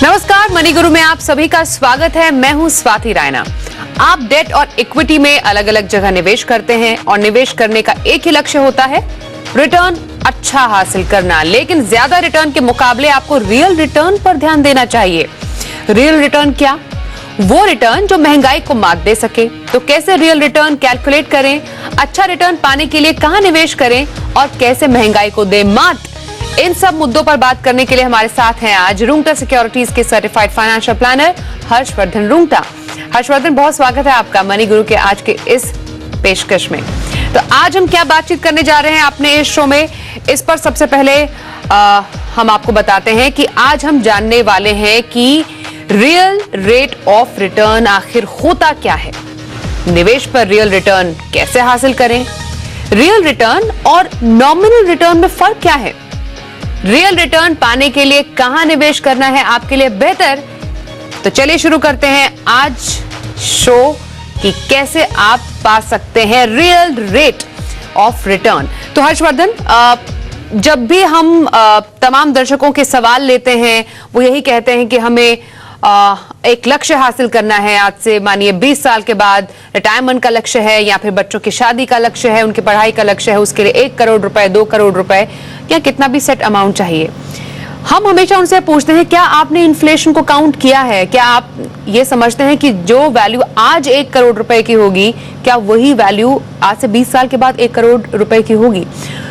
नमस्कार, मनी गुरु में आप सभी का स्वागत है। मैं हूं स्वाति रायना। आप डेट और इक्विटी में अलग अलग जगह निवेश करते हैं और निवेश करने का एक ही लक्ष्य होता है, रिटर्न अच्छा हासिल करना। लेकिन ज्यादा रिटर्न के मुकाबले आपको रियल रिटर्न पर ध्यान देना चाहिए। रियल रिटर्न क्या? वो रिटर्न जो महंगाई को मात दे सके। तो कैसे रियल रिटर्न कैलकुलेट करें, अच्छा रिटर्न पाने के लिए कहां निवेश करें और कैसे महंगाई को दे मात, इन सब मुद्दों पर बात करने के लिए हमारे साथ हैं आज रुंगटा सिक्योरिटीज के certified financial planner Harshvardhan Rungta. Harshvardhan, बहुत स्वागत है आपका मनी गुरु के आज के इस पेशकश में। तो आज हम क्या बातचीत करने जा रहे हैं अपने इस शो में, इस पर सबसे पहले हम आपको बताते हैं कि आज हम जानने वाले हैं कि रियल रेट ऑफ रिटर्न आखिर होता क्या है, निवेश पर रियल रिटर्न कैसे हासिल करें, रियल रिटर्न और नॉमिनल रिटर्न में फर्क क्या है, रियल रिटर्न पाने के लिए कहां निवेश करना है आपके लिए बेहतर। तो चलिए शुरू करते हैं आज शो कि कैसे आप पा सकते हैं रियल रेट ऑफ रिटर्न। तो हर्षवर्धन, जब भी हम तमाम दर्शकों के सवाल लेते हैं, वो यही कहते हैं कि हमें एक लक्ष्य हासिल करना है। आज से मानिए 20 साल के बाद रिटायरमेंट का लक्ष्य है, या फिर बच्चों की शादी का लक्ष्य है, उनकी पढ़ाई का लक्ष्य है, उसके लिए 1 करोड़ रुपए, 2 करोड़ रुपए या कितना भी सेट अमाउंट चाहिए। हम हमेशा उनसे पूछते हैं, क्या आपने इन्फ्लेशन को काउंट किया है? क्या आप ये समझते हैं कि जो वैल्यू आज 1 करोड़ रुपए की होगी, क्या वही वैल्यू आज से 20 साल के बाद 1 करोड़ रुपए की होगी?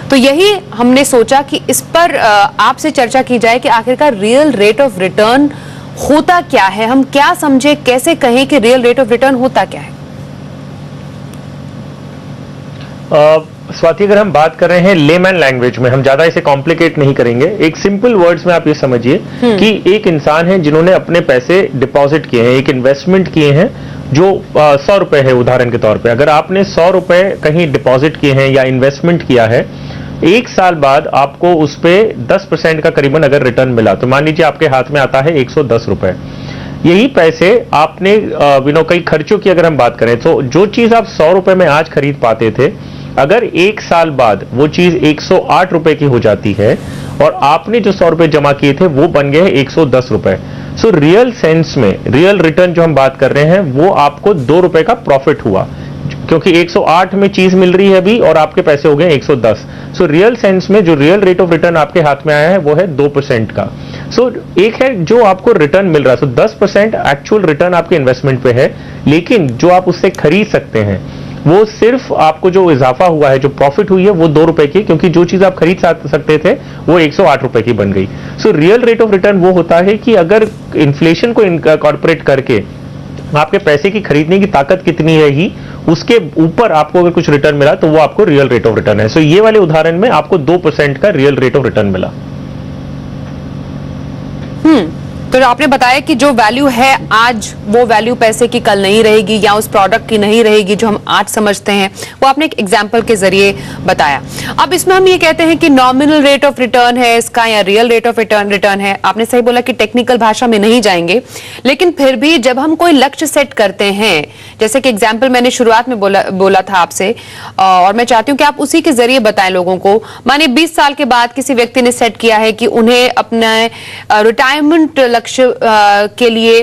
तो यही हमने सोचा कि इस पर आपसे चर्चा की जाए कि आखिरकार रियल रेट ऑफ रिटर्न होता क्या है, हम क्या समझे, कैसे कहें कि रियल रेट ऑफ रिटर्न होता क्या है। स्वाति, अगर हम बात कर रहे हैं लेमैन लैंग्वेज में, हम ज्यादा इसे कॉम्प्लिकेट नहीं करेंगे, एक सिंपल वर्ड्स में आप ये समझिए कि एक इंसान है जिन्होंने अपने पैसे डिपॉजिट किए हैं, एक इन्वेस्टमेंट किए हैं जो 100 रुपए है उदाहरण के तौर पे। अगर आपने 100 रुपए कहीं डिपॉजिट किए हैं या इन्वेस्टमेंट किया है, 1 साल बाद आपको उस पे 10% का करीबन अगर रिटर्न मिला, तो मान लीजिए आपके हाथ में आता है 110 रुपए। यही पैसे आपने कई खर्चों की अगर हम बात करें, तो जो चीज आप 100 रुपए में आज खरीद पाते थे, अगर 1 साल बाद वो चीज 108 रुपए की हो जाती है और आपने जो 100 रुपए जमा किए थे वो बन गए 110 रुपए। सो रियल सेंस में रियल रिटर्न जो हम बात कर रहे हैं, वो आपको 2 रुपए का प्रॉफिट हुआ, क्योंकि 108 में चीज मिल रही है अभी और आपके पैसे हो गए 110। सो रियल सेंस में जो रियल रेट ऑफ रिटर्न आपके हाथ में आया है वो है 2% का। सो एक है जो आपको रिटर्न मिल रहा है, सो 10% एक्चुअल रिटर्न आपके इन्वेस्टमेंट पे है, लेकिन जो आप उससे खरीद सकते हैं वो सिर्फ आपको जो इजाफा हुआ है, जो प्रॉफिट हुई है, वो 2 रुपए की, क्योंकि जो चीज आप खरीद सकते थे वो 108 रुपए की बन गई। So real rate of return वो होता है कि अगर इन्फ्लेशन को इनकॉर्पोरेट करके आपके पैसे की खरीदने की ताकत कितनी है ही, उसके ऊपर आपको अगर कुछ रिटर्न मिला तो वो आपको रियल रेट ऑफ रिटर्न है। सो ये वाले उदाहरण में आपको 2% का रियल रेट ऑफ रिटर्न मिला। तो आपने बताया कि जो वैल्यू है आज, वो वैल्यू पैसे की कल नहीं रहेगी या उस प्रोडक्ट की नहीं रहेगी जो हम आज समझते हैं, वो आपने एक एग्जांपल के जरिए बताया। अब इसमें हम ये कहते हैं कि नॉमिनल रेट ऑफ रिटर्न है इसका या रियल रेट ऑफ रिटर्न है। आपने सही बोला कि टेक्निकल भाषा में नहीं जाएंगे, लेकिन फिर भी जब हम कोई लक्ष्य सेट करते हैं, जैसे कि एग्जाम्पल मैंने शुरुआत में बोला था आपसे, और मैं चाहती हूँ कि आप उसी के जरिए बताएं लोगों को। मानिए 20 साल के बाद किसी व्यक्ति ने सेट किया है कि उन्हें अपने रिटायरमेंट लक्ष्य के लिए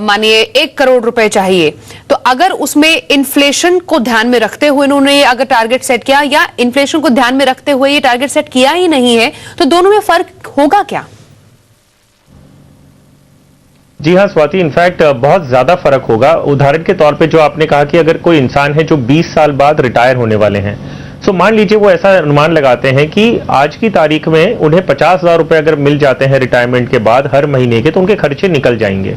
मानिए 1 करोड़ रुपए चाहिए, तो अगर उसमें इन्फ्लेशन को ध्यान में रखते हुए उन्होंने अगर टारगेट सेट किया, या इन्फ्लेशन को ध्यान में रखते हुए ये टारगेट सेट किया ही नहीं है, तो दोनों में फर्क होगा क्या? जी हाँ स्वाति, इनफैक्ट बहुत ज्यादा फर्क होगा। उदाहरण के तौर पे जो आपने कहा कि अगर कोई इंसान है जो 20 साल बाद रिटायर होने वाले हैं, सो मान लीजिए वो ऐसा अनुमान लगाते हैं कि आज की तारीख में उन्हें 50,000 रुपए अगर मिल जाते हैं रिटायरमेंट के बाद हर महीने के, तो उनके खर्चे निकल जाएंगे।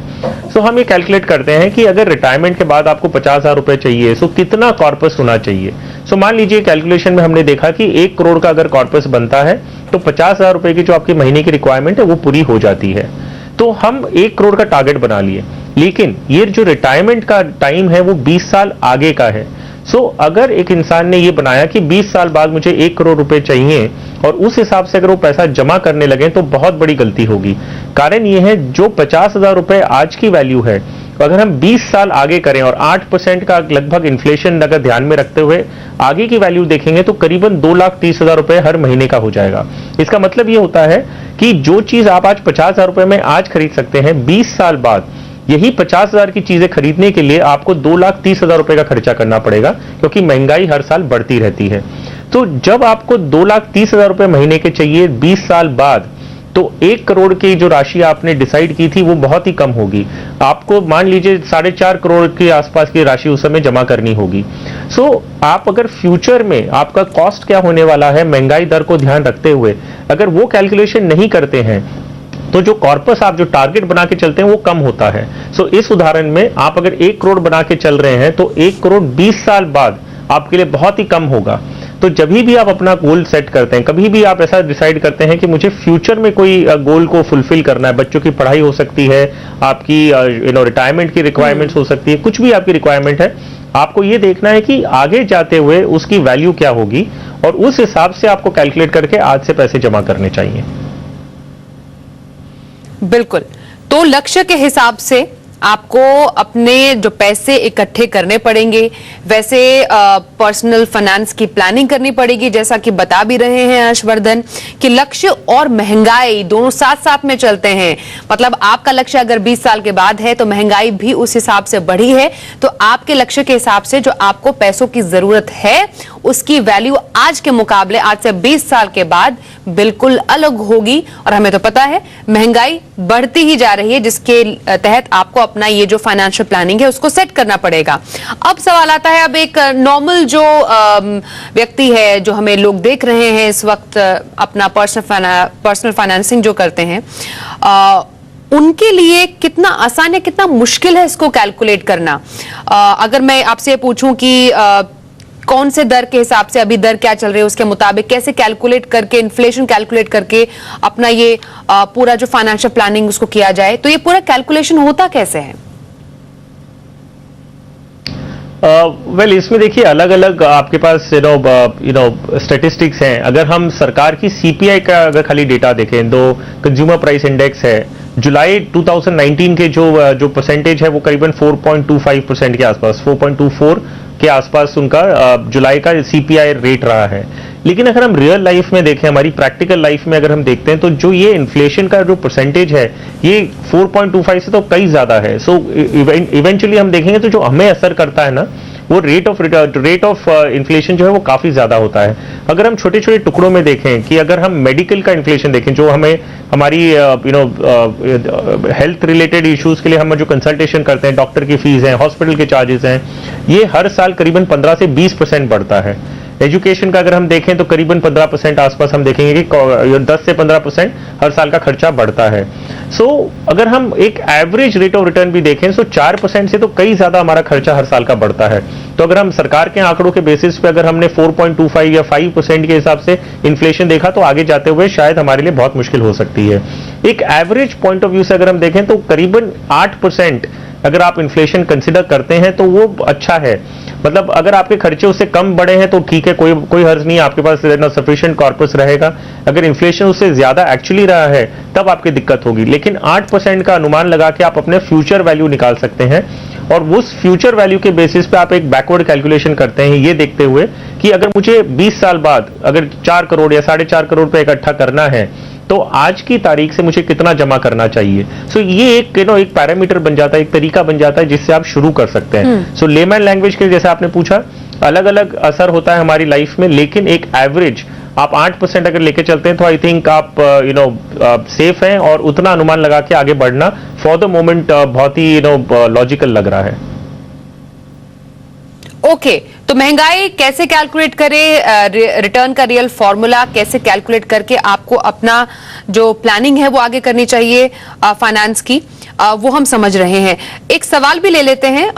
सो हम ये कैलकुलेट करते हैं कि अगर रिटायरमेंट के बाद आपको 50,000 रुपए चाहिए, सो कितना कॉर्पस होना चाहिए। सो मान लीजिए कैलकुलेशन में हमने देखा कि 1 करोड़ का अगर कॉर्पस बनता है तो 50,000 रुपए की जो आपकी महीने की रिक्वायरमेंट है वो पूरी हो जाती है। तो हम 1 करोड़ का टारगेट बना लिए, लेकिन ये जो रिटायरमेंट का टाइम है वो 20 साल आगे का है। सो अगर एक इंसान ने ये बनाया कि 20 साल बाद मुझे 1 करोड़ रुपए चाहिए और उस हिसाब से अगर वो पैसा जमा करने लगे, तो बहुत बड़ी गलती होगी। कारण ये है, जो 50,000 रुपए आज की वैल्यू है, तो अगर हम 20 साल आगे करें और 8% का लगभग इन्फ्लेशन अगर ध्यान में रखते हुए आगे की वैल्यू देखेंगे तो करीबन 2,30,000 रुपए हर महीने का हो जाएगा। इसका मतलब ये होता है कि जो चीज आप आज 50,000 रुपए में आज खरीद सकते हैं, 20 साल बाद यही 50,000 की चीजें खरीदने के लिए आपको 2,30,000 रुपए का खर्चा करना पड़ेगा, क्योंकि महंगाई हर साल बढ़ती रहती है। तो जब आपको 2,30,000 रुपए महीने के चाहिए 20 साल बाद, तो 1 करोड़ की जो राशि आपने डिसाइड की थी वो बहुत ही कम होगी। आपको मान लीजिए 4.5 करोड़ के आसपास की राशि उस समय जमा करनी होगी। सो आप अगर फ्यूचर में आपका कॉस्ट क्या होने वाला है महंगाई दर को ध्यान रखते हुए अगर वो कैलकुलेशन नहीं करते हैं तो जो कॉर्पस आप जो टारगेट बना के चलते हैं वो कम होता है। सो इस उदाहरण में आप अगर 1 करोड़ बना के चल रहे हैं तो 1 करोड़ 20 साल बाद आपके लिए बहुत ही कम होगा। तो जब भी आप अपना गोल सेट करते हैं, कभी भी आप ऐसा डिसाइड करते हैं कि मुझे फ्यूचर में कोई गोल को फुलफिल करना है, बच्चों की पढ़ाई हो सकती है, आपकी रिटायरमेंट की रिक्वायरमेंट्स हो सकती है, कुछ भी आपकी रिक्वायरमेंट है, आपको ये देखना है कि आगे जाते हुए उसकी वैल्यू क्या होगी और उस हिसाब से आपको कैलकुलेट करके आज से पैसे जमा करने चाहिए। बिल्कुल। तो लक्ष्य के हिसाब से आपको अपने जो पैसे इकट्ठे करने पड़ेंगे, वैसे पर्सनल फाइनेंस की प्लानिंग करनी पड़ेगी, जैसा कि बता भी रहे हैं हर्षवर्धन कि लक्ष्य और महंगाई दोनों साथ साथ में चलते हैं। मतलब आपका लक्ष्य अगर 20 साल के बाद है तो महंगाई भी उस हिसाब से बढ़ी है, तो आपके लक्ष्य के हिसाब से जो आपको पैसों की जरूरत है उसकी वैल्यू आज के मुकाबले आज से 20 साल के बाद बिल्कुल अलग होगी। और हमें तो पता है महंगाई बढ़ती ही जा रही है, जिसके तहत आपको अपना ये जो फाइनेंशियल प्लानिंग है उसको सेट करना पड़ेगा। अब सवाल आता है, अब एक नॉर्मल जो व्यक्ति है, जो हमें लोग देख रहे हैं इस वक्त अपना पर्सनल फाइनेंसिंग जो करते हैं, उनके लिए कितना आसान है, कितना मुश्किल है इसको कैलकुलेट करना? अगर मैं आपसे पूछूं कि कौन से दर के हिसाब से अभी दर क्या चल रही है उसके मुताबिक कैसे कैलकुलेट करके, इन्फ्लेशन कैलकुलेट करके अपना ये पूरा जो फाइनेंशियल प्लानिंग उसको किया जाए, तो ये पूरा कैलकुलेशन होता कैसे है? इसमें देखिए अलग अलग आपके पास स्टैटिस्टिक्स हैं। अगर हम सरकार की सीपीआई का अगर खाली डेटा देखें, तो कंज्यूमर प्राइस इंडेक्स है, जुलाई 2019 के जो परसेंटेज है वो करीबन 4.25% के आसपास, 4.24 के आसपास उनका जुलाई का सीपीआई रेट रहा है। लेकिन अगर हम रियल लाइफ में देखें, हमारी प्रैक्टिकल लाइफ में अगर हम देखते हैं, तो जो ये इन्फ्लेशन का जो परसेंटेज है ये 4.25 से तो कई ज्यादा है। सो इवेंचुअली हम देखेंगे तो जो हमें असर करता है ना, वो रेट ऑफ इन्फ्लेशन जो है वो काफी ज्यादा होता है। अगर हम छोटे छोटे टुकड़ों में देखें कि अगर हम मेडिकल का इन्फ्लेशन देखें, जो हमें हमारी हेल्थ रिलेटेड इश्यूज के लिए हम जो कंसल्टेशन करते हैं, डॉक्टर की फीस है, हॉस्पिटल के चार्जेस हैं, ये हर साल करीबन 15 से 20% बढ़ता है। एजुकेशन का अगर हम देखें तो करीबन 15% आसपास हम देखेंगे कि 10 से 15% हर साल का खर्चा बढ़ता है। सो अगर हम एक एवरेज रेट ऑफ रिटर्न भी देखें तो 4% से तो कई ज्यादा हमारा खर्चा हर साल का बढ़ता है। तो अगर हम सरकार के आंकड़ों के बेसिस पे अगर हमने 4.25 या 5% के हिसाब से इन्फ्लेशन देखा, तो आगे जाते हुए शायद हमारे लिए बहुत मुश्किल हो सकती है। एक एवरेज पॉइंट ऑफ व्यू से अगर हम देखें तो करीबन 8% अगर आप इन्फ्लेशन कंसिडर करते हैं तो वो अच्छा है। मतलब अगर आपके खर्चे उससे कम बढ़े हैं तो ठीक है, कोई हर्ज नहीं, आपके पास सफिशिएंट कॉर्पस रहेगा। अगर इन्फ्लेशन उससे ज्यादा एक्चुअली रहा है तब आपकी दिक्कत होगी। लेकिन 8% का अनुमान लगा के आप अपने फ्यूचर वैल्यू निकाल सकते हैं, और उस फ्यूचर वैल्यू के बेसिस पे आप एक बैकवर्ड कैलकुलेशन करते हैं, ये देखते हुए कि अगर मुझे 20 साल बाद अगर 4 करोड़ या 4.5 करोड़ रुपए इकट्ठा करना है तो आज की तारीख से मुझे कितना जमा करना चाहिए। सो ये एक एक पैरामीटर बन जाता है, एक तरीका बन जाता है जिससे आप शुरू कर सकते हैं। सो लेमैन लैंग्वेज के जैसे आपने पूछा, अलग अलग असर होता है हमारी लाइफ में, लेकिन एक एवरेज आप 8% अगर लेके चलते हैं तो आई थिंक आप सेफ हैं, और उतना अनुमान लगा के आगे बढ़ना फॉर द मोमेंट बहुत ही लॉजिकल लग रहा है। ओके, तो महंगाई कैसे कैलकुलेट करें, रिटर्न का रियल फॉर्मूला कैसे कैलकुलेट करके आपको अपना जो प्लानिंग है वो आगे करनी चाहिए फाइनेंस की, वो हम समझ रहे हैं। एक सवाल भी ले लेते हैं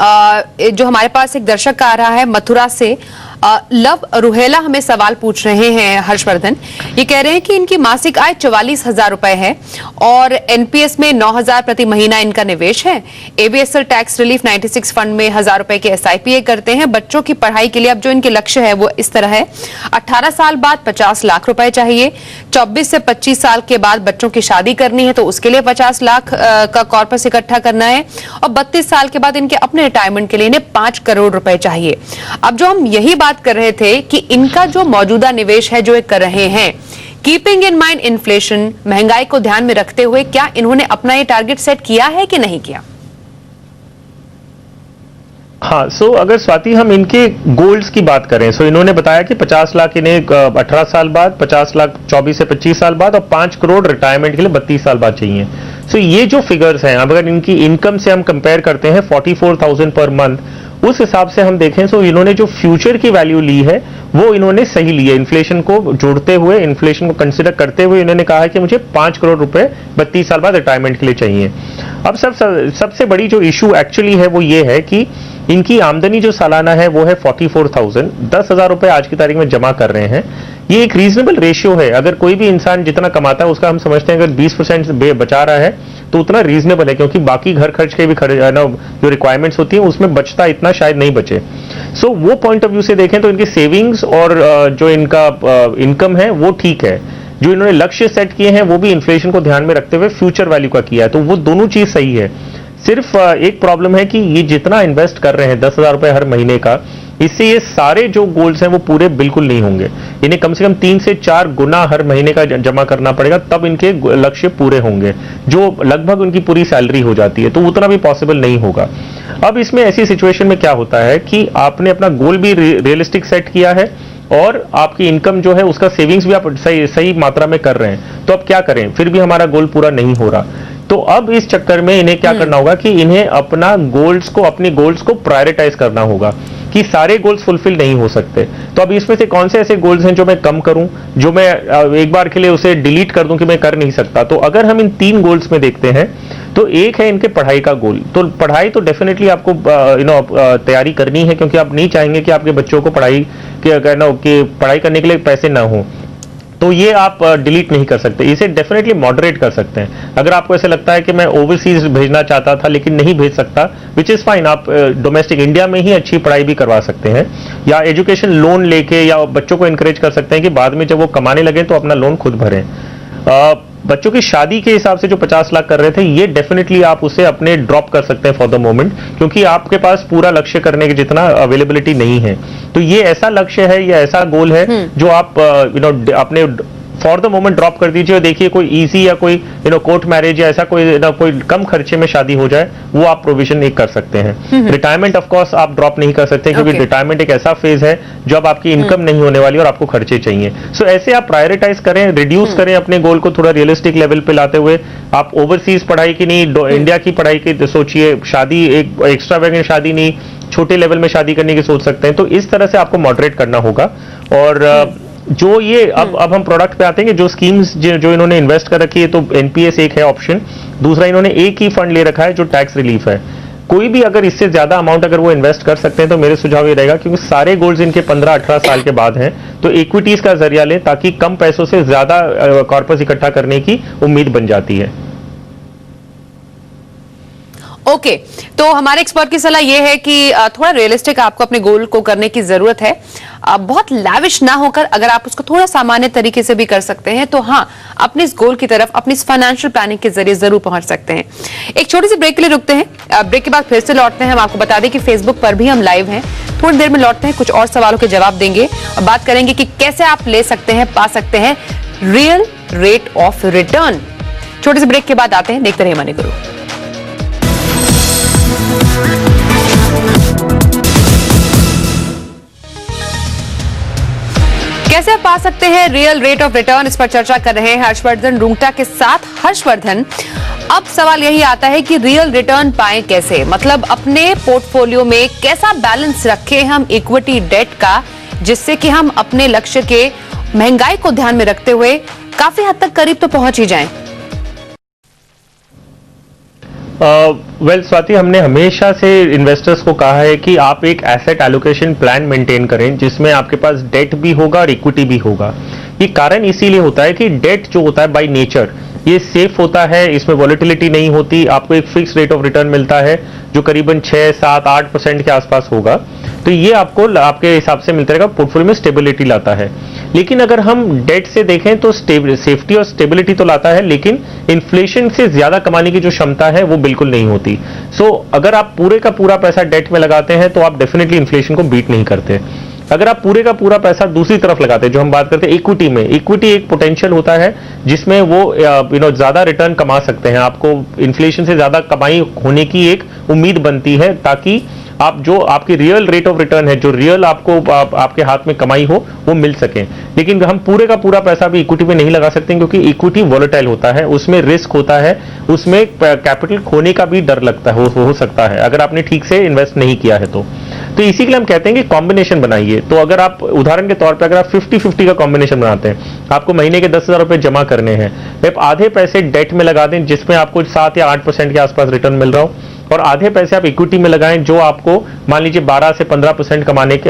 जो हमारे पास एक दर्शक आ रहा है मथुरा से। लव रुहेला हमें सवाल पूछ रहे हैं हर्षवर्धन। ये कह रहे हैं कि इनकी मासिक आय 44,000 रुपए है और एनपीएस में 9,000 प्रति महीना इनका निवेश है। एबीएसएल टैक्स रिलीफ 96 फंड में 1,000 रुपए के एसआईपी करते हैं। बच्चों की पढ़ाई के लिए अब जो इनके लक्ष्य है वो इस तरह है, 18 साल बाद 50 लाख रुपए चाहिए, 24 से 25 साल के बाद बच्चों की शादी करनी है तो उसके लिए 50 लाख का कॉर्पस इकट्ठा करना है और 32 साल के बाद इनके अपने रिटायरमेंट के लिए इन्हें 5 करोड़ रुपए चाहिए। अब जो हम यही बात कर रहे थे कि इनका जो मौजूदा निवेश है जो ये कर रहे हैं, कीपिंग इन माइंड इन्फ्लेशन, महंगाई को ध्यान में रखते हुए क्या इन्होंने अपना ये टारगेट सेट किया है कि नहीं किया? हाँ, सो अगर स्वाति हम इनके गोल्स की बात करें, सो इन्होंने बताया कि 50 लाख इन्हें 18 साल बाद, 50 लाख 24 से 25 साल बाद और 5 करोड़ रिटायरमेंट के लिए 32 साल बाद चाहिए। सो ये जो फिगर्स हैं, अगर इनकी इनकम से हम कंपेयर करते हैं 44,000 पर मंथ, उस हिसाब से हम देखें तो इन्होंने जो फ्यूचर की वैल्यू ली है वो इन्होंने सही ली है। इन्फ्लेशन को जोड़ते हुए, इन्फ्लेशन को कंसिडर करते हुए इन्होंने कहा है कि मुझे 5 करोड़ रुपए 32 साल बाद रिटायरमेंट के लिए चाहिए। अब सबसे बड़ी जो इशू एक्चुअली है वो ये है कि इनकी आमदनी जो सालाना है वो है 44,000, 10,000 रुपए आज की तारीख में जमा कर रहे हैं। ये एक रीजनेबल रेशियो है। अगर कोई भी इंसान जितना कमाता है उसका हम समझते हैं अगर 20% बचा रहा है तो उतना रीजनेबल है, क्योंकि बाकी घर खर्च के भी जो रिक्वायरमेंट्स होती है उसमें बचता इतना शायद नहीं बचे। सो वो पॉइंट ऑफ व्यू से देखें तो इनकी सेविंग्स और जो इनका इनकम है वो ठीक है। जो इन्होंने लक्ष्य सेट किए हैं वो भी इन्फ्लेशन को ध्यान में रखते हुए फ्यूचर वैल्यू का किया है, तो वो दोनों चीज सही है। सिर्फ एक प्रॉब्लम है कि ये जितना इन्वेस्ट कर रहे हैं 10,000 रुपए हर महीने का, इससे ये सारे जो गोल्स हैं वो पूरे बिल्कुल नहीं होंगे। इन्हें कम से कम 3 से 4 गुना हर महीने का जमा करना पड़ेगा, तब इनके लक्ष्य पूरे होंगे, जो लगभग उनकी पूरी सैलरी हो जाती है, तो उतना भी पॉसिबल नहीं होगा। अब इसमें ऐसी सिचुएशन में क्या होता है कि आपने अपना गोल भी रियलिस्टिक सेट किया है और आपकी इनकम जो है उसका सेविंग्स भी आप सही मात्रा में कर रहे हैं, तो अब क्या करें, फिर भी हमारा गोल पूरा नहीं हो रहा। तो अब इस चक्कर में इन्हें क्या करना होगा कि इन्हें अपने गोल्स को प्रायोरिटाइज करना होगा कि सारे गोल्स फुलफिल नहीं हो सकते। तो अब इसमें से कौन से ऐसे गोल्स हैं जो मैं कम करूं, जो मैं एक बार के लिए उसे डिलीट कर दूं कि मैं कर नहीं सकता। तो अगर हम इन 3 गोल्स में देखते हैं तो एक है इनके पढ़ाई का गोल। तो पढ़ाई तो डेफिनेटली आपको तैयारी करनी है, क्योंकि आप नहीं चाहेंगे कि आपके बच्चों को पढ़ाई करने के लिए पैसे ना हो, तो ये आप डिलीट नहीं कर सकते। इसे डेफिनेटली मॉडरेट कर सकते हैं। अगर आपको ऐसे लगता है कि मैं ओवरसीज भेजना चाहता था लेकिन नहीं भेज सकता, विच इज फाइन, आप डोमेस्टिक इंडिया में ही अच्छी पढ़ाई भी करवा सकते हैं, या एजुकेशन लोन लेके या बच्चों को इंकरेज कर सकते हैं कि बाद में जब वो कमाने लगे तो अपना लोन खुद भरें। बच्चों की शादी के हिसाब से जो 50 लाख कर रहे थे, ये डेफिनेटली आप उसे अपने ड्रॉप कर सकते हैं फॉर द मोमेंट, क्योंकि आपके पास पूरा लक्ष्य करने के जितना अवेलेबिलिटी नहीं है। तो ये ऐसा लक्ष्य है या ऐसा गोल है जो आप अपने फॉर द मोमेंट ड्रॉप कर दीजिए और देखिए कोई इजी या कोई कोर्ट मैरिज या ऐसा कोई कम खर्चे में शादी हो जाए, वो आप प्रोविजन नहीं कर सकते हैं। रिटायरमेंट ऑफ कोर्स आप ड्रॉप नहीं कर सकते, क्योंकि रिटायरमेंट एक ऐसा फेज है जब आपकी इनकम नहीं होने वाली और आपको खर्चे चाहिए। सो ऐसे आप प्रायोरिटाइज करें, रिड्यूस करें अपने गोल को थोड़ा रियलिस्टिक लेवल पे लाते हुए। आप ओवरसीज पढ़ाई की नहीं, इंडिया की पढ़ाई की सोचिए, शादी एक एक्स्ट्रा वैगन शादी नहीं, छोटे लेवल में शादी करने की सोच सकते हैं। तो इस तरह से आपको मॉडरेट करना होगा। और जो ये अब हम प्रोडक्ट पे आते हैं कि जो स्कीम्स जो इन्होंने इन्वेस्ट कर रखी है, तो एनपीएस एक है ऑप्शन, दूसरा इन्होंने एक ही फंड ले रखा है जो टैक्स रिलीफ है। कोई भी अगर इससे ज्यादा अमाउंट अगर वो इन्वेस्ट कर सकते हैं तो मेरे सुझाव ये रहेगा, क्योंकि सारे गोल्स इनके 15-18 साल के बाद हैं, तो इक्विटीज का जरिया लें ताकि कम पैसों से ज्यादा कॉर्पस इकट्ठा करने की उम्मीद बन जाती है। ओके, तो हमारे एक्सपर्ट की सलाह यह है कि थोड़ा रियलिस्टिक आपको अपने गोल को करने की जरूरत है। बहुत लैविश ना होकर अगर आप उसको थोड़ा सामान्य तरीके से भी कर सकते हैं तो हाँ, अपने इस गोल की तरफ अपनी इस फाइनेंशियल प्लानिंग के जरिए जरूर पहुंच सकते हैं। एक छोटी सी ब्रेक के लिए रुकते हैं, ब्रेक के बाद फिर से लौटते हैं। हम आपको बता दें कि फेसबुक पर भी हम लाइव हैं, थोड़ी देर में लौटते हैं, कुछ और सवालों के जवाब देंगे और बात करेंगे कि कैसे आप ले सकते हैं, पा सकते हैं रियल रेट ऑफ रिटर्न। छोटे से ब्रेक के बाद आते हैं, देखते रहिए मनी गुरु। कैसे पा सकते हैं रियल रेट ऑफ रिटर्न, इस पर चर्चा कर रहे हैं हर्षवर्धन रुंगटा के साथ। हर्षवर्धन, अब सवाल यही आता है कि रियल रिटर्न पाएं कैसे, मतलब अपने पोर्टफोलियो में कैसा बैलेंस रखें हम इक्विटी डेट का, जिससे कि हम अपने लक्ष्य के महंगाई को ध्यान में रखते हुए काफी हद तक करीब तो पहुंच ही जाएं। वेल स्वाति, हमने हमेशा से इन्वेस्टर्स को कहा है कि आप एक एसेट एलोकेशन प्लान मेंटेन करें जिसमें आपके पास डेट भी होगा और इक्विटी भी होगा। ये कारण इसीलिए होता है कि डेट जो होता है बाय नेचर ये सेफ होता है, इसमें वॉलेटिलिटी नहीं होती, आपको एक फिक्स रेट ऑफ रिटर्न मिलता है जो करीबन 6, 7, 8% के आसपास होगा। तो ये आपको आपके हिसाब से मिलता रहेगा, पोर्टफोलियो में स्टेबिलिटी लाता है। लेकिन अगर हम डेट से देखें तो सेफ्टी और स्टेबिलिटी तो लाता है, लेकिन इन्फ्लेशन से ज्यादा कमाने की जो क्षमता है वो बिल्कुल नहीं होती। सो अगर आप पूरे का पूरा पैसा डेट में लगाते हैं तो आप डेफिनेटली इन्फ्लेशन को बीट नहीं करते। अगर आप पूरे का पूरा पैसा दूसरी तरफ लगाते हैं, जो हम बात करते हैं इक्विटी में, इक्विटी एक पोटेंशियल होता है जिसमें वो ज्यादा रिटर्न कमा सकते हैं, आपको इन्फ्लेशन से ज्यादा कमाई होने की एक उम्मीद बनती है, ताकि आप जो आपकी रियल रेट ऑफ रिटर्न है, जो रियल आपके हाथ में कमाई हो, वो मिल सके। लेकिन हम पूरे का पूरा पैसा भी इक्विटी में नहीं लगा सकते क्योंकि इक्विटी वॉलेटाइल होता है, उसमें रिस्क होता है, उसमें कैपिटल खोने का भी डर लगता है, हो सकता है अगर आपने ठीक से इन्वेस्ट नहीं किया है तो इसी के लिए हम कहते हैं कि कॉम्बिनेशन बनाइए। तो अगर आप उदाहरण के तौर पे अगर आप 50-50 का कॉम्बिनेशन बनाते हैं, आपको महीने के 10,000 रुपए जमा करने हैं, आप आधे पैसे डेट में लगा दें जिसमें आपको 7 या 8% के आसपास रिटर्न मिल रहा हो, और आधे पैसे आप इक्विटी में लगाएं जो आपको मान लीजिए 12 से 15%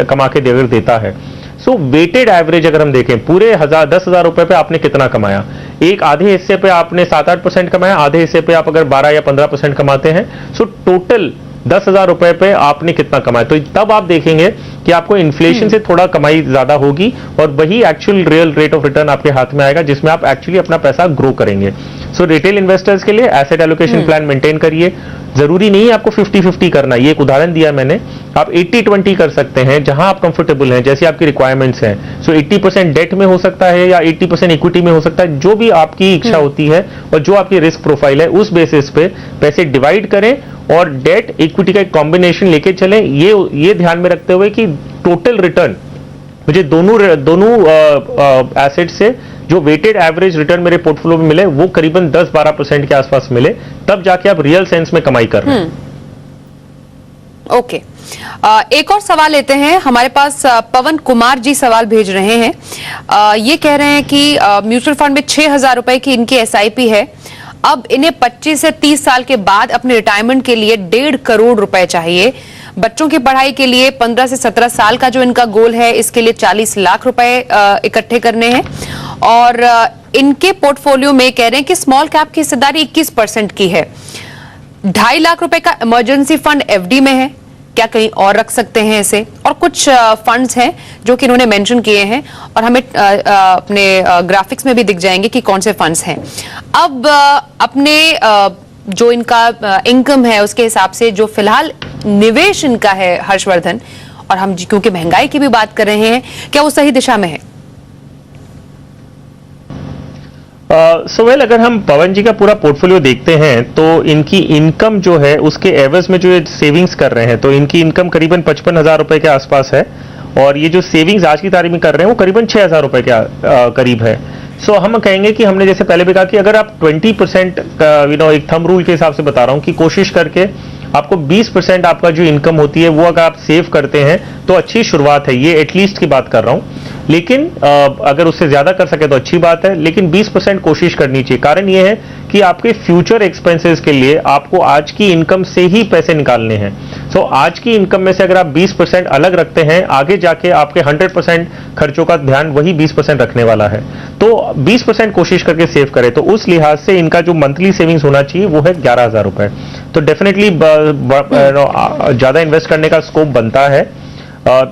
कमा के देता है। सो वेटेड एवरेज अगर हम देखें, पूरे 10,000 रुपए पे आपने कितना कमाया, एक आधे हिस्से पे आपने 7-8% कमाया, आधे हिस्से पे आप अगर 12 या 15% कमाते हैं, सो टोटल 10,000 रुपए पे आपने कितना कमाया। तो तब आप देखेंगे कि आपको इन्फ्लेशन से थोड़ा कमाई ज्यादा होगी और वही actual real rate of return आपके हाथ में आएगा जिसमें आप एक्चुअली अपना पैसा ग्रो करेंगे। सो रिटेल इन्वेस्टर्स के लिए एसेट एलोकेशन प्लान मेंटेन करिए। जरूरी नहीं है आपको 50-50 करना, ये एक उदाहरण दिया मैंने, आप 80-20 कर सकते हैं जहां आप कंफर्टेबल हैं, जैसे आपकी रिक्वायरमेंट्स हैं। सो 80% डेट में हो सकता है या 80% इक्विटी में हो सकता है, जो भी आपकी इच्छा होती है और जो आपकी रिस्क प्रोफाइल है उस बेसिस पे पैसे डिवाइड करें और डेट इक्विटी का एक कॉम्बिनेशन लेके चलें, ये ध्यान में रखते हुए कि टोटल रिटर्न मुझे दोनों एसेट से जो वेटेड एवरेज रिटर्न मेरे पोर्टफोलियो में मिले वो करीबन 10-12% के आसपास मिले, तब जाके आप रियल सेंस में कमाई कर रहे हैं। ओके, एक और सवाल लेते हैं। हमारे पास पवन कुमार जी सवाल भेज रहे हैं। ये कह रहे हैं कि म्यूचुअल फंड में 6,000 रुपए की इनकी SIP है, अब इन्हें 25 से 30 साल के बाद अपने रिटायरमेंट के लिए 1.5 करोड़ रुपए चाहिए। बच्चों की पढ़ाई के लिए 15 से 17 साल का जो इनका गोल है, इसके लिए 40 लाख रुपए इकट्ठे करने हैं। और इनके पोर्टफोलियो में कह रहे हैं कि स्मॉल कैप की हिस्सेदारी 21% की है। 2.5 लाख रुपए का इमरजेंसी फंड FD में है, क्या कहीं और रख सकते हैं इसे? और कुछ फंड्स हैं जो कि इन्होंने मेंशन किए हैं और हमें अपने ग्राफिक्स में भी दिख जाएंगे कि कौन से फंड्स हैं। अब अपने जो इनका इनकम है उसके हिसाब से जो फिलहाल निवेश इनका है हर्षवर्धन, और हम क्योंकि महंगाई की भी बात कर रहे हैं, क्या वो सही दिशा में है? वेल अगर हम पवन जी का पूरा पोर्टफोलियो देखते हैं तो इनकी इनकम जो है उसके एवज में जो ये सेविंग्स कर रहे हैं, तो इनकी इनकम करीबन 55,000 रुपए के आसपास है और ये जो सेविंग्स आज की तारीख में कर रहे हैं वो करीबन 6,000 रुपए के करीब है। सो हम कहेंगे कि हमने जैसे पहले भी कहा कि अगर आप 20% एक थंब रूल के हिसाब से बता रहा हूं कि कोशिश करके आपको 20% आपका जो इनकम होती है वो अगर आप सेव करते हैं तो अच्छी शुरुआत है, ये एटलीस्ट की बात कर रहा हूं। लेकिन अगर उससे ज्यादा कर सके तो अच्छी बात है, लेकिन 20% कोशिश करनी चाहिए। कारण ये है कि आपके फ्यूचर एक्सपेंसेस के लिए आपको आज की इनकम से ही पैसे निकालने हैं। सो आज की इनकम में से अगर आप 20% अलग रखते हैं, आगे जाके आपके 100% खर्चों का ध्यान वही 20% रखने वाला है। तो 20% कोशिश करके सेव करें, तो उस लिहाज से इनका जो मंथली सेविंग्स होना चाहिए वो है 11,000 रुपए। तो डेफिनेटली ज्यादा इन्वेस्ट करने का स्कोप बनता है।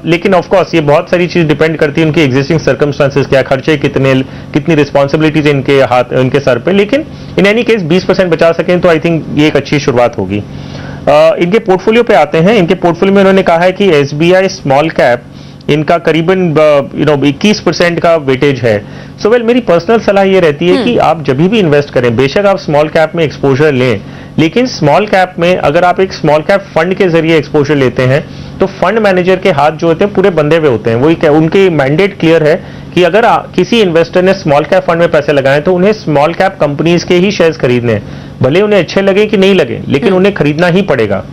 लेकिन ऑफ कोर्स ये बहुत सारी चीज डिपेंड करती है उनके एग्जिस्टिंग सर्कमस्टांसेस, क्या खर्चे कितनी रिस्पॉन्सिबिलिटीज इनके सर पे। लेकिन इन एनी केस 20% बचा सकें तो आई थिंक ये एक अच्छी शुरुआत होगी। इनके पोर्टफोलियो पे आते हैं। इनके पोर्टफोलियो में उन्होंने कहा है कि SBI स्मॉल कैप इनका करीबन 21% का वेटेज है। सो वेल मेरी पर्सनल सलाह ये रहती है कि आप जब भी इन्वेस्ट करें, बेशक आप स्मॉल कैप में एक्सपोजर लें, लेकिन स्मॉल कैप में अगर आप एक स्मॉल कैप फंड के जरिए एक्सपोजर लेते हैं तो फंड मैनेजर के हाथ जो होते हैं पूरे बंधे हुए होते हैं। वही उनके मैंडेट क्लियर है कि अगर किसी इन्वेस्टर ने स्मॉल कैप फंड में पैसे लगाए तो उन्हें स्मॉल कैप कंपनीज के ही शेयर्स खरीदने हैं, भले उन्हें अच्छे लगे कि नहीं लगे, लेकिन उन्हें खरीदना ही पड़ेगा।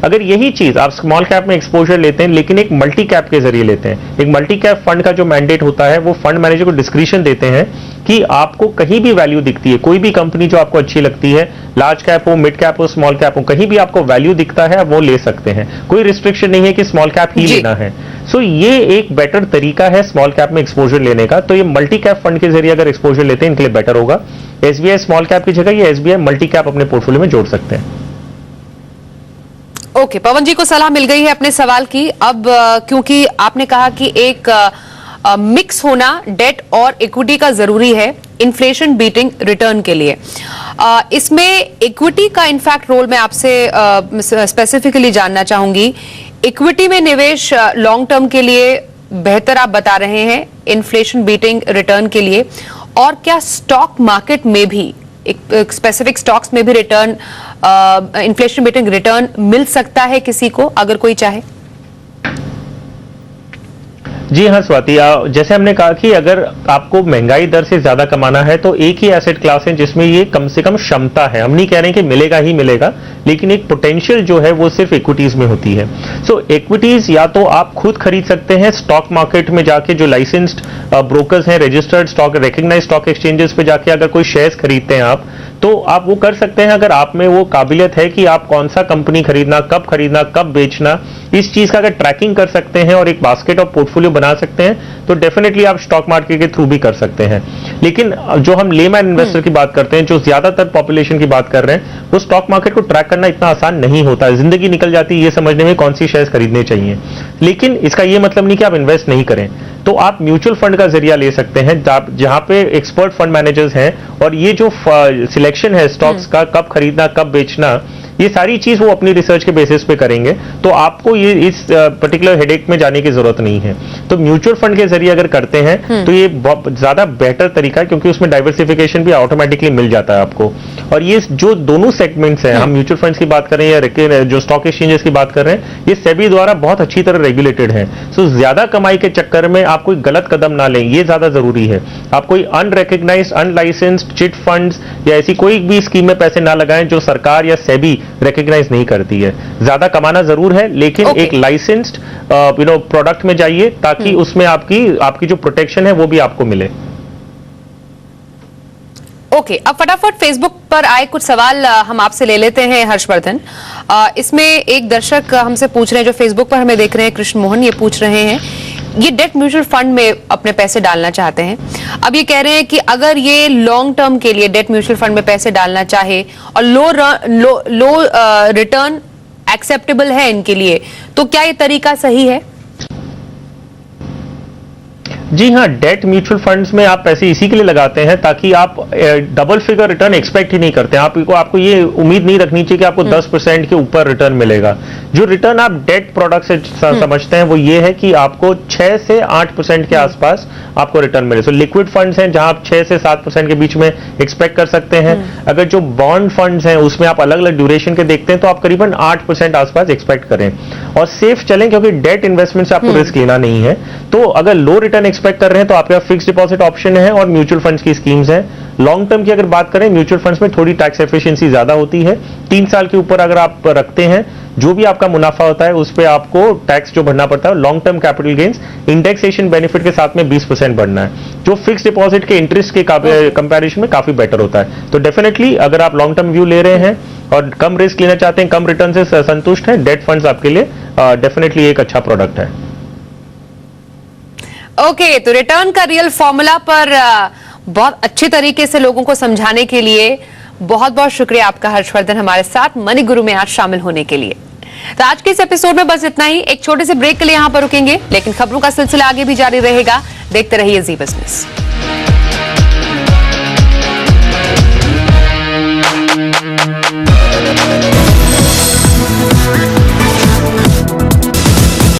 अगर यही चीज आप स्मॉल कैप में एक्सपोजर लेते हैं लेकिन एक मल्टी कैप के जरिए लेते हैं, एक मल्टी कैप फंड का जो मैंडेट होता है वो फंड मैनेजर को डिस्क्रिशन देते हैं कि आपको कहीं भी वैल्यू दिखती है, कोई भी कंपनी जो आपको अच्छी लगती है, लार्ज कैप हो, मिड कैप हो, स्मॉल कैप हो, कहीं भी आपको वैल्यू दिखता है आप वो ले सकते हैं, कोई रिस्ट्रिक्शन नहीं है कि स्मॉल कैप ही लेना है। सो ये एक बेटर तरीका है स्मॉल कैप में एक्सपोजर लेने का। तो ये मल्टी कैप फंड के जरिए अगर एक्सपोजर लेते हैं इनके लिए बेटर होगा। एसबीआई स्मॉल कैप की जगह ये एसबीआई मल्टी कैप अपने पोर्टफोलियो में जोड़ सकते हैं। ओके, पवन जी को सलाह मिल गई है अपने सवाल की। अब क्योंकि आपने कहा कि एक मिक्स होना डेट और इक्विटी का जरूरी है इन्फ्लेशन बीटिंग रिटर्न के लिए, इसमें इक्विटी का इनफैक्ट रोल मैं आपसे स्पेसिफिकली जानना चाहूंगी। इक्विटी में निवेश लॉन्ग टर्म के लिए बेहतर आप बता रहे हैं इन्फ्लेशन बीटिंग रिटर्न के लिए, और क्या स्टॉक मार्केट में भी एक स्पेसिफिक स्टॉक्स में भी रिटर्न इन्फ्लेशन बीटिंग रिटर्न मिल सकता है किसी को अगर कोई चाहे? जी हाँ स्वाति, जैसे हमने कहा कि अगर आपको महंगाई दर से ज्यादा कमाना है तो एक ही एसेट क्लास है जिसमें ये कम से कम क्षमता है। हम नहीं कह रहे हैं कि मिलेगा ही मिलेगा, लेकिन एक पोटेंशियल जो है वो सिर्फ इक्विटीज में होती है। सो इक्विटीज या तो आप खुद खरीद सकते हैं स्टॉक मार्केट में जाके, जो लाइसेंस्ड ब्रोकर्स हैं, registered stock recognised stock exchanges पे जाके अगर कोई शेयर्स खरीदते हैं आप, तो आप वो कर सकते हैं अगर आप में वो काबिलियत है कि आप कौन सा कंपनी खरीदना, कब बेचना, इस चीज का अगर ट्रैकिंग कर सकते हैं और एक बास्केट ऑफ पोर्टफोलियो बना सकते हैं तो डेफिनेटली आप स्टॉक मार्केट के थ्रू भी कर सकते हैं। लेकिन जो हम लेमैन इन्वेस्टर की बात करते हैं, जो ज्यादातर पॉपुलेशन की बात कर रहे हैं, वो स्टॉक मार्केट को ट्रैक करना इतना आसान नहीं होता है। जिंदगी निकल जाती है ये समझने में कौन सी शेयर्स खरीदने चाहिए। लेकिन इसका ये मतलब नहीं कि आप इन्वेस्ट नहीं करें। तो आप म्यूचुअल फंड का जरिया ले सकते हैं जहां पे एक्सपर्ट फंड मैनेजर्स हैं, और ये जो सिलेक्शन है स्टॉक्स का, कब खरीदना कब बेचना, ये सारी चीज वो अपनी रिसर्च के बेसिस पे करेंगे। तो आपको ये इस पर्टिकुलर हेडेक में जाने की जरूरत नहीं है। तो म्यूचुअल फंड के जरिए अगर करते हैं तो ये बहुत ज्यादा बेटर तरीका है, क्योंकि उसमें डाइवर्सिफिकेशन भी ऑटोमेटिकली मिल जाता है आपको। और ये जो दोनों सेगमेंट्स हैं, हम म्यूचुअल फंड्स की बात करें या जो स्टॉक एक्सचेंजेस की बात कर रहे हैं, ये सेबी द्वारा बहुत अच्छी तरह रेगुलेटेड है। सो ज्यादा कमाई के चक्कर में आप कोई गलत कदम ना लें, ये ज्यादा जरूरी है। आप कोई अनरिकग्नाइज्ड, अनलाइसेंस्ड चिट फंड्स या ऐसी कोई भी स्कीम में पैसे ना लगाएं जो सरकार या सेबी रिकग्नाइज नहीं करती है। ज्यादा कमाना जरूर है, लेकिन एक लाइसेंस्ड प्रोडक्ट में जाइए ताकि उसमें आपकी जो प्रोटेक्शन है वो भी आपको मिले। ओके, अब फटाफट फेसबुक पर आए कुछ सवाल हम आपसे ले लेते हैं हर्षवर्धन। इसमें एक दर्शक हमसे पूछ रहे हैं, जो फेसबुक पर हमें देख रहे हैं, कृष्ण मोहन, ये पूछ रहे हैं, ये डेट म्यूचुअल फंड में अपने पैसे डालना चाहते हैं। अब ये कह रहे हैं कि अगर ये लॉन्ग टर्म के लिए डेट म्यूचुअल फंड में पैसे डालना चाहे और लो रिटर्न एक्सेप्टेबल है इनके लिए, तो क्या ये तरीका सही है? जी हाँ, डेट म्यूचुअल फंड्स में आप पैसे इसी के लिए लगाते हैं ताकि आप डबल फिगर रिटर्न एक्सपेक्ट ही नहीं करते हैं। आपको ये उम्मीद नहीं रखनी चाहिए कि आपको 10% के ऊपर रिटर्न मिलेगा। जो रिटर्न आप डेट प्रोडक्ट से समझते हैं वो ये है कि आपको 6 से 8% के आसपास आपको रिटर्न मिले। सो लिक्विड फंड्स हैं जहां आप 6 से 7% के बीच में एक्सपेक्ट कर सकते हैं। अगर जो बॉन्ड फंड्स हैं उसमें आप अलग अलग ड्यूरेशन के देखते हैं तो आप करीबन 8% आसपास एक्सपेक्ट करें, और सेफ चलें, क्योंकि डेट इन्वेस्टमेंट से आपको रिस्क लेना नहीं है। तो अगर लो रिटर्न एक्सपेक्ट कर रहे हैं तो आपके पास फिक्स डिपॉजिट ऑप्शन है और म्यूचुअल फंड्स की स्कीम्स हैं। लॉन्ग टर्म की अगर बात करें, म्यूचुअल फंड्स में थोड़ी टैक्स एफिशिएंसी ज्यादा होती है। 3 साल के ऊपर अगर आप रखते हैं, जो भी आपका मुनाफा होता है उस पर आपको टैक्स जो भरना पड़ता है, long term capital gains indexation benefit के साथ में 20% बढ़ना है, जो फिक्स डिपॉजिट के इंटरेस्ट के कंपैरिजन में काफी बेटर होता है। तो डेफिनेटली अगर आप लॉन्ग टर्म व्यू ले रहे हैं और कम रिस्क लेना चाहते हैं, कम रिटर्न से संतुष्ट हैं, डेट फंड्स आपके लिए डेफिनेटली एक अच्छा प्रोडक्ट है। ओके, तो रिटर्न का रियल फॉर्मूला पर बहुत अच्छे तरीके से लोगों को समझाने के लिए बहुत बहुत शुक्रिया आपका हर्षवर्धन, हमारे साथ मनी गुरु में आज शामिल होने के लिए। तो आज के इस एपिसोड में बस इतना ही। एक छोटे से ब्रेक के लिए यहां पर रुकेंगे, लेकिन खबरों का सिलसिला आगे भी जारी रहेगा। देखते रहिए जी बिजनेस।